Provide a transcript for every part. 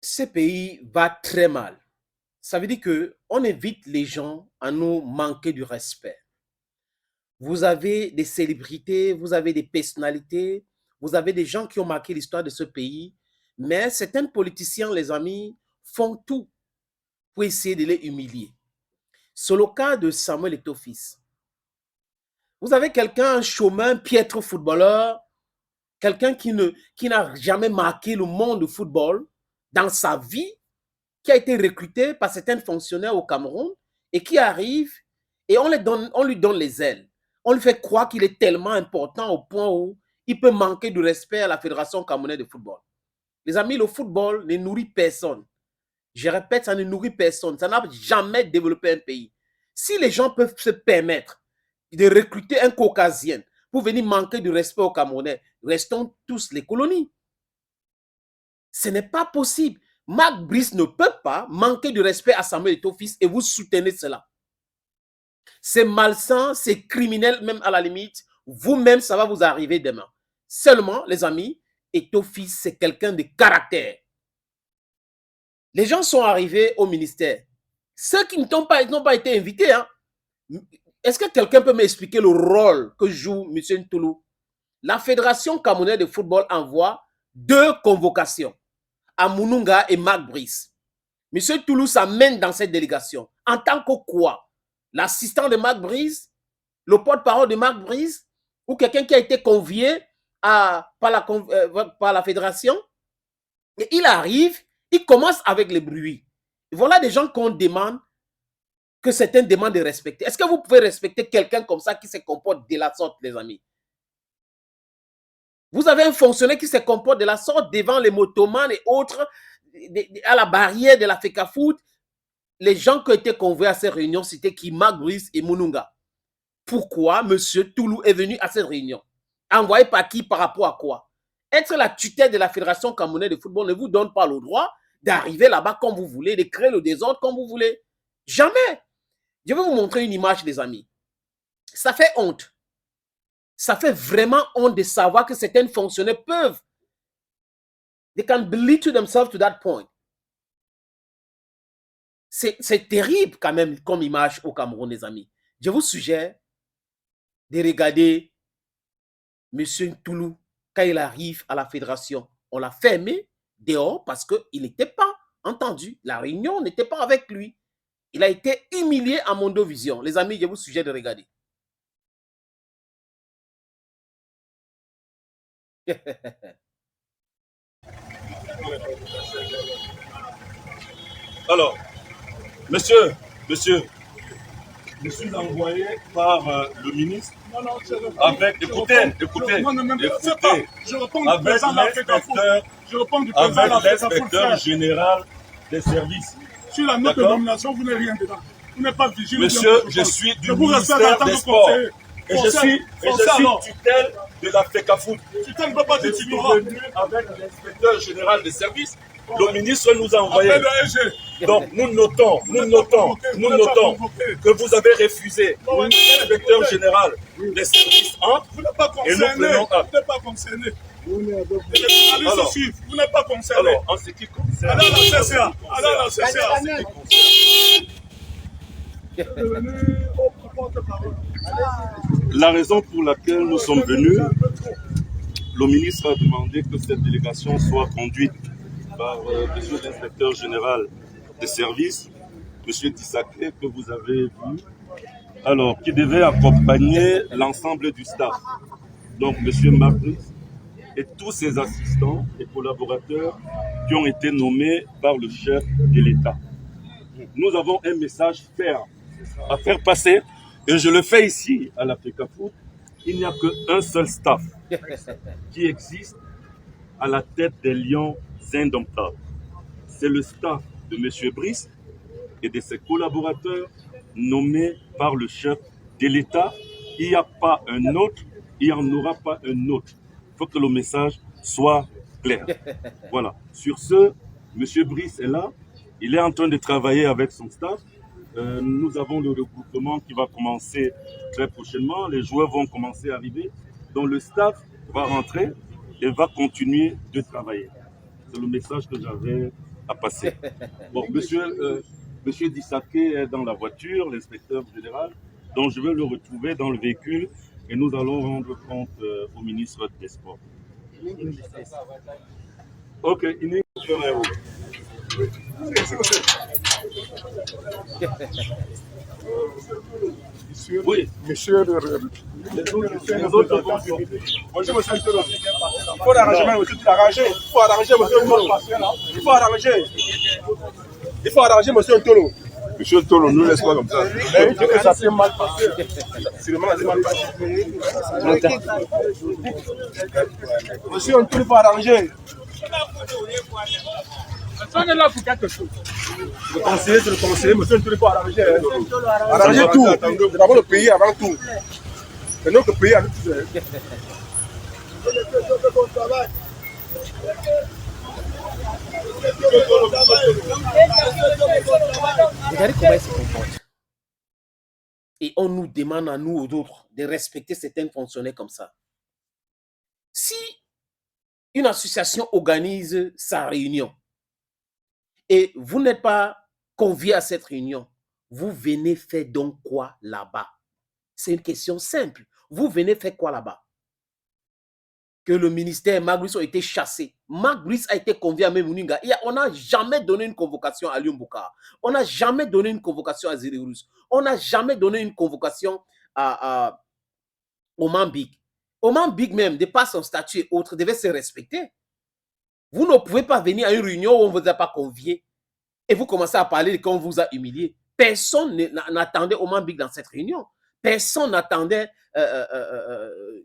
Ce pays va très mal. Ça veut dire qu'on invite les gens à nous manquer du respect. Vous avez des célébrités, vous avez des personnalités, vous avez des gens qui ont marqué l'histoire de ce pays, mais certains politiciens, les amis, font tout pour essayer de les humilier. C'est le cas de Samuel Eto'o-Fils. Vous avez quelqu'un, un chômeur, un piètre footballeur, quelqu'un qui n'a jamais marqué le monde du football dans sa vie, qui a été recruté par certains fonctionnaires au Cameroun et qui arrive et on lui donne les ailes. On lui fait croire qu'il est tellement important au point où il peut manquer de respect à la Fédération camerounaise de football. Les amis, le football ne nourrit personne. Je répète, ça ne nourrit personne. Ça n'a jamais développé un pays. Si les gens peuvent se permettre de recruter un caucasien pour venir manquer de respect aux Camerounais, restons tous les colonies. Ce n'est pas possible. Marc Brice ne peut pas manquer de respect à Samuel Eto'o-Fils et vous soutenez cela. C'est malsain, c'est criminel même à la limite. Vous-même, ça va vous arriver demain. Seulement, les amis, Eto'o-Fils, c'est quelqu'un de caractère. Les gens sont arrivés au ministère. Ceux qui n'ont pas été invités, hein. Est-ce que quelqu'un peut m'expliquer le rôle que joue M. Ntoulou? La Fédération camerounaise de football envoie 2 convocations à Moununga et Marc Brice. M. Ntoulou s'amène dans cette délégation. En tant que quoi? L'assistant de Marc Brice, le porte-parole de Marc Brice, ou quelqu'un qui a été convié par la fédération? Et il arrive, il commence avec les bruits. Voilà des gens qu'on demande, que certains demandent de respecter. Est-ce que vous pouvez respecter quelqu'un comme ça qui se comporte de la sorte, les amis? Vous avez un fonctionnaire qui se comporte de la sorte devant les motomanes et autres, à la barrière de la FECAFOOT. Les gens qui ont été convoqués à cette réunion, c'était qui? Marc Brice et Moununga. Pourquoi M. Ntoulou est venu à cette réunion? Envoyé par qui? Par rapport à quoi? Être la tutelle de la Fédération camerounaise de football ne vous donne pas le droit d'arriver là-bas comme vous voulez, de créer le désordre comme vous voulez. Jamais. Je vais vous montrer une image, les amis. Ça fait honte. Ça fait vraiment honte de savoir que certains fonctionnaires peuvent. They can belittle themselves to that point. C'est terrible quand même comme image au Cameroun, les amis. Je vous suggère de regarder M. Ntoulou quand il arrive à la fédération. On l'a fermé dehors parce qu'il n'était pas entendu. La réunion n'était pas avec lui. Il a été humilié à Mondovision. Les amis, je vous suggère de regarder. Alors, monsieur, je suis envoyé par le ministre avec, écoutez, avec l'inspecteur général des services. Sur la note de nomination, vous n'avez rien dedans. Vous n'êtes pas vigile. Monsieur, je suis du ministère des Sports. Et je suis tutelle de la FECAFOOT. Je suis venu avec l'inspecteur général des services. Le ministre nous a envoyé. Donc nous notons que vous avez refusé l'inspecteur général des services entre et nous prenons acte. Vous n'êtes pas concerné. Vous n'êtes pas concerné. Alors, en ce qui concerne... Allez à la CCA. Allez à la CCA. La raison pour laquelle nous sommes venus, le ministre a demandé que cette délégation soit conduite par monsieur l'inspecteur général des services, monsieur Tissaké, que vous avez vu, alors qui devait accompagner l'ensemble du staff. Donc monsieur Marcus et tous ses assistants et collaborateurs qui ont été nommés par le chef de l'État. Nous avons un message ferme à faire passer et je le fais ici à la FECAFOOT. Il n'y a qu'un seul staff qui existe à la tête des Lions indomptables. C'est le staff de M. Brice et de ses collaborateurs nommés par le chef de l'État. Il n'y a pas un autre, il n'y en aura pas un autre. Il faut que le message soit clair. Voilà. Sur ce, M. Brice est là. Il est en train de travailler avec son staff. Nous avons le regroupement qui va commencer très prochainement. Les joueurs vont commencer à arriver. Donc le staff va rentrer et va continuer de travailler. C'est le message que j'avais à passer. Bon, monsieur Dissaké est dans la voiture, l'inspecteur général, donc je vais le retrouver dans le véhicule et nous allons rendre compte au ministre des Sports. Ok, oui. Monsieur le... Bonjour, monsieur Antolo. Il faut l'arrangement, monsieur, tout arranger. Il faut arranger, monsieur Antolo. Il faut arranger. Il faut arranger, monsieur Antolo. Monsieur Antolo, ne laisse pas comme ça. Mais il dit que ça s'est mal passé. C'est le mal passé. Monsieur Antolo, il faut arranger. On est là pour quelque chose. Le conseiller, c'est le conseiller, monsieur Antolo, il faut arranger. Arranger tout. D'abord le pays avant tout. C'est notre pays avec tout. Regardez comment il se comporte. Et on nous demande à nous, aux autres, de respecter certains fonctionnaires comme ça. Si une association organise sa réunion et vous n'êtes pas convié à cette réunion, vous venez faire donc quoi là-bas? C'est une question simple. Vous venez faire quoi là-bas? Que le ministère Marc Brice a été chassé. Marc Brice a été convié à Memuninga. On n'a jamais donné une convocation à Lyon Boukar. On n'a jamais donné une convocation à Zérirus. On n'a jamais donné une convocation à Oman Big. Oman Big même, de par son statut et autres, devait se respecter. Vous ne pouvez pas venir à une réunion où on ne vous a pas convié et vous commencez à parler de qu'on vous a humilié. Personne n'attendait Oman Big dans cette réunion. Personne n'attendait,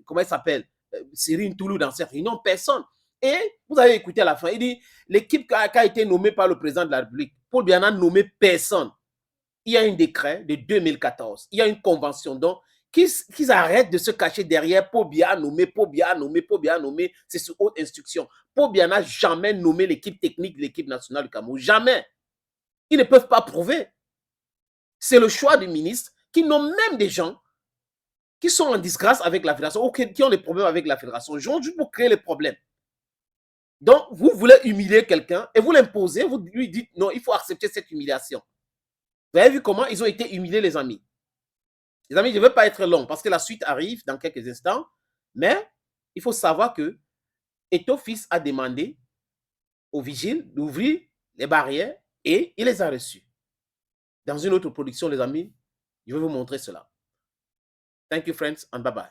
comment il s'appelle, Cyril Toulou dans cette réunion. Personne. Et vous avez écouté à la fin, il dit, l'équipe qui a été nommée par le président de la République, Paul Biya n'a nommé personne. Il y a un décret de 2014. Il y a une convention. Donc, qu'ils arrêtent de se cacher derrière Paul Biya nommé, Paul Biya nommé, Paul Biya nommé. C'est sous haute instruction. Paul Biya n'a jamais nommé l'équipe technique de l'équipe nationale du Cameroun. Jamais. Ils ne peuvent pas prouver. C'est le choix du ministre qui nomme même des gens qui sont en disgrâce avec la fédération ou qui ont des problèmes avec la fédération, juste pour créer les problèmes. Donc, vous voulez humilier quelqu'un et vous l'imposez, vous lui dites non, il faut accepter cette humiliation. Vous avez vu comment ils ont été humiliés, les amis? Les amis, je ne vais pas être long parce que la suite arrive dans quelques instants, mais il faut savoir que Eto'o-Fils a demandé aux vigiles d'ouvrir les barrières et il les a reçus. Dans une autre production, les amis, je vais vous montrer cela. Thank you, friends, and bye-bye.